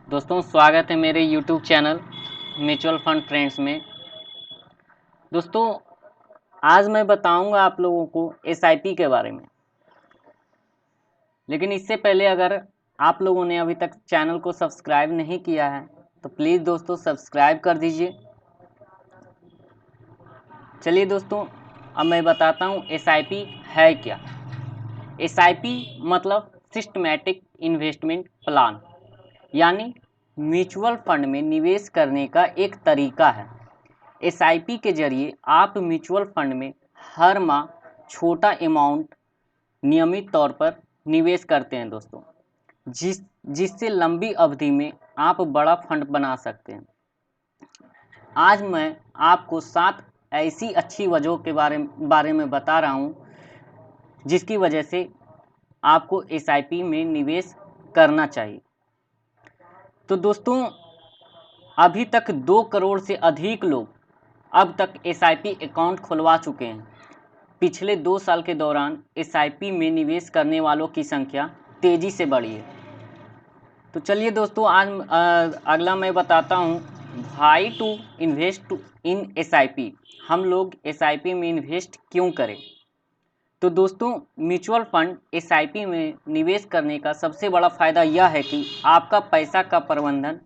दोस्तों स्वागत है मेरे YouTube channel mutual fund friends में। दोस्तों आज मैं बताऊंगा आप लोगों को SIP के बारे में। लेकिन इससे पहले अगर आप लोगों ने अभी तक चैनल को सब्सक्राइब नहीं किया है तो प्लीज़ दोस्तों सब्सक्राइब कर दीजिए। चलिए दोस्तों अब मैं बताता हूँ SIP है क्या। SIP मतलब सिस्टमैटिक इन्वेस्टमेंट प्लान, यानी म्यूचुअल फंड में निवेश करने का एक तरीका है। SIP के जरिए आप म्यूचुअल फंड में हर माह छोटा अमाउंट नियमित तौर पर निवेश करते हैं दोस्तों, जिससे लंबी अवधि में आप बड़ा फंड बना सकते हैं। आज मैं आपको 7 ऐसी अच्छी वजहों के बारे में बता रहा हूँ जिसकी वजह से आपको SIP में निवेश करना चाहिए। तो दोस्तों अभी तक 2 करोड़ से अधिक लोग अब तक SIP अकाउंट खुलवा चुके हैं। पिछले 2 साल के दौरान SIP में निवेश करने वालों की संख्या तेज़ी से बढ़ी है। तो चलिए दोस्तों आज अगला मैं बताता हूँ why to invest in SIP। हम लोग SIP में इन्वेस्ट क्यों करें। तो दोस्तों म्यूचुअल फंड SIP में निवेश करने का सबसे बड़ा फ़ायदा यह है कि आपका पैसा का प्रबंधन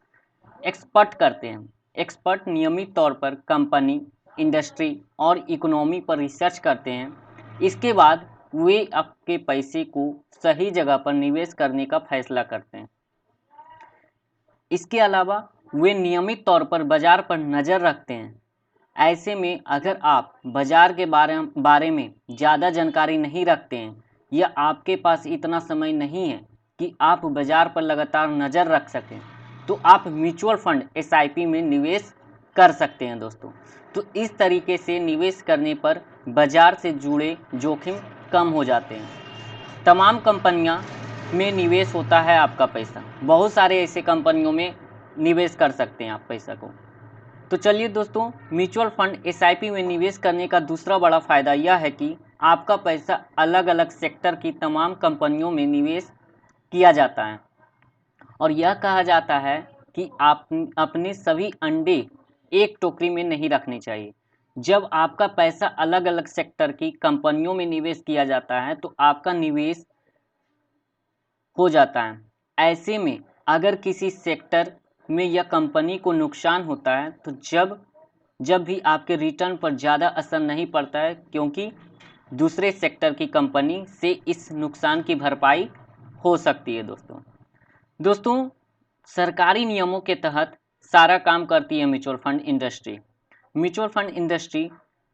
एक्सपर्ट करते हैं। एक्सपर्ट नियमित तौर पर कंपनी, इंडस्ट्री और इकोनॉमी पर रिसर्च करते हैं। इसके बाद वे आपके पैसे को सही जगह पर निवेश करने का फैसला करते हैं। इसके अलावा वे नियमित तौर पर बाजार पर नज़र रखते हैं। ऐसे में अगर आप बाजार के बारे में ज़्यादा जानकारी नहीं रखते हैं या आपके पास इतना समय नहीं है कि आप बाजार पर लगातार नज़र रख सकें, तो आप म्यूचुअल फंड SIP में निवेश कर सकते हैं दोस्तों। तो इस तरीके से निवेश करने पर बाजार से जुड़े जोखिम कम हो जाते हैं। तमाम कंपनियां में निवेश होता है आपका पैसा, बहुत सारे ऐसे कंपनियों में निवेश कर सकते हैं आप पैसा को। तो चलिए दोस्तों म्यूचुअल फंड SIP में निवेश करने का दूसरा बड़ा फ़ायदा यह है कि आपका पैसा अलग अलग सेक्टर की तमाम कंपनियों में निवेश किया जाता है और यह कहा जाता है कि आप अपने सभी अंडे एक टोकरी में नहीं रखने चाहिए। जब आपका पैसा अलग अलग सेक्टर की कंपनियों में निवेश किया जाता है तो आपका निवेश हो जाता है। ऐसे में अगर किसी सेक्टर में या कंपनी को नुकसान होता है तो जब भी आपके रिटर्न पर ज़्यादा असर नहीं पड़ता है, क्योंकि दूसरे सेक्टर की कंपनी से इस नुकसान की भरपाई हो सकती है दोस्तों सरकारी नियमों के तहत सारा काम करती है mutual fund industry. Mutual fund industry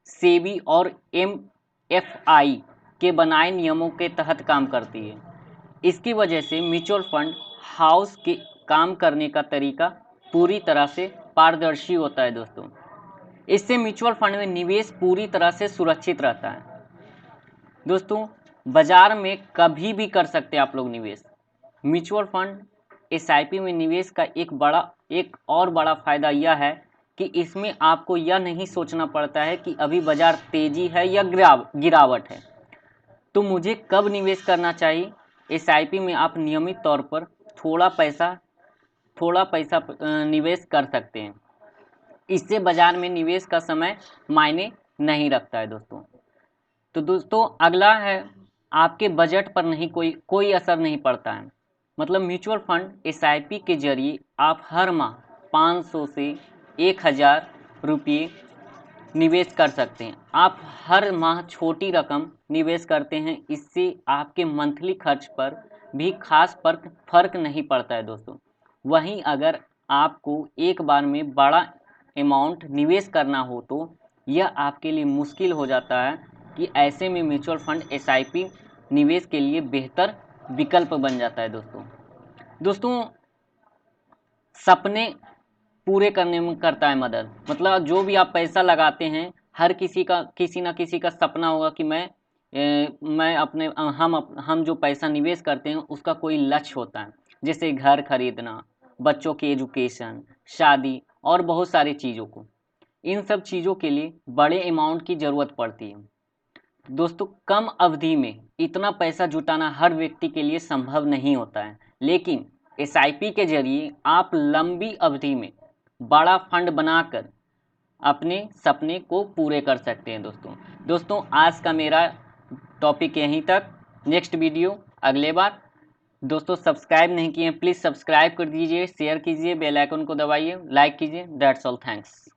SEBI और MFI के बनाए नियमों के तहत काम करती है। इसकी वजह से म्यूचुअल फंड हाउस के काम करने का तरीका पूरी तरह से पारदर्शी होता है दोस्तों। इससे म्यूचुअल फंड में निवेश पूरी तरह से सुरक्षित रहता है दोस्तों। बाजार में कभी भी कर सकते हैं आप लोग निवेश। म्यूचुअल फंड SIP में निवेश का एक और बड़ा फ़ायदा यह है कि इसमें आपको यह नहीं सोचना पड़ता है कि अभी बाजार तेज़ी है या गिरावट है, तो मुझे कब निवेश करना चाहिए। SIP में आप नियमित तौर पर थोड़ा पैसा निवेश कर सकते हैं। इससे बाजार में निवेश का समय मायने नहीं रखता है दोस्तों। तो दोस्तों अगला है आपके बजट पर नहीं कोई असर नहीं पड़ता है। मतलब म्यूचुअल फंड SIP के जरिए आप हर माह 500 से 1000 रुपये निवेश कर सकते हैं। आप हर माह छोटी रकम निवेश करते हैं, इससे आपके मंथली खर्च पर भी खास फर्क नहीं पड़ता है दोस्तों। वहीं अगर आपको एक बार में बड़ा अमाउंट निवेश करना हो तो यह आपके लिए मुश्किल हो जाता है कि ऐसे में म्यूचुअल फंड SIP निवेश के लिए बेहतर विकल्प बन जाता है दोस्तों सपने पूरे करने में करता है मदद। मतलब जो भी आप पैसा लगाते हैं, हर किसी ना किसी का सपना होगा कि हम जो पैसा निवेश करते हैं उसका कोई लक्ष्य होता है, जैसे घर खरीदना, बच्चों की एजुकेशन, शादी और बहुत सारी चीज़ों को। इन सब चीज़ों के लिए बड़े अमाउंट की ज़रूरत पड़ती है दोस्तों। कम अवधि में इतना पैसा जुटाना हर व्यक्ति के लिए संभव नहीं होता है, लेकिन एसआईपी के जरिए आप लंबी अवधि में बड़ा फंड बनाकर अपने सपने को पूरे कर सकते हैं। दोस्तों आज का मेरा टॉपिक यहीं तक। नेक्स्ट वीडियो अगले बार। दोस्तों सब्सक्राइब नहीं किए हैं प्लीज़ सब्सक्राइब कर दीजिए, शेयर कीजिए, बेल आइकन को दबाइए, लाइक कीजिए। That's all, thanks.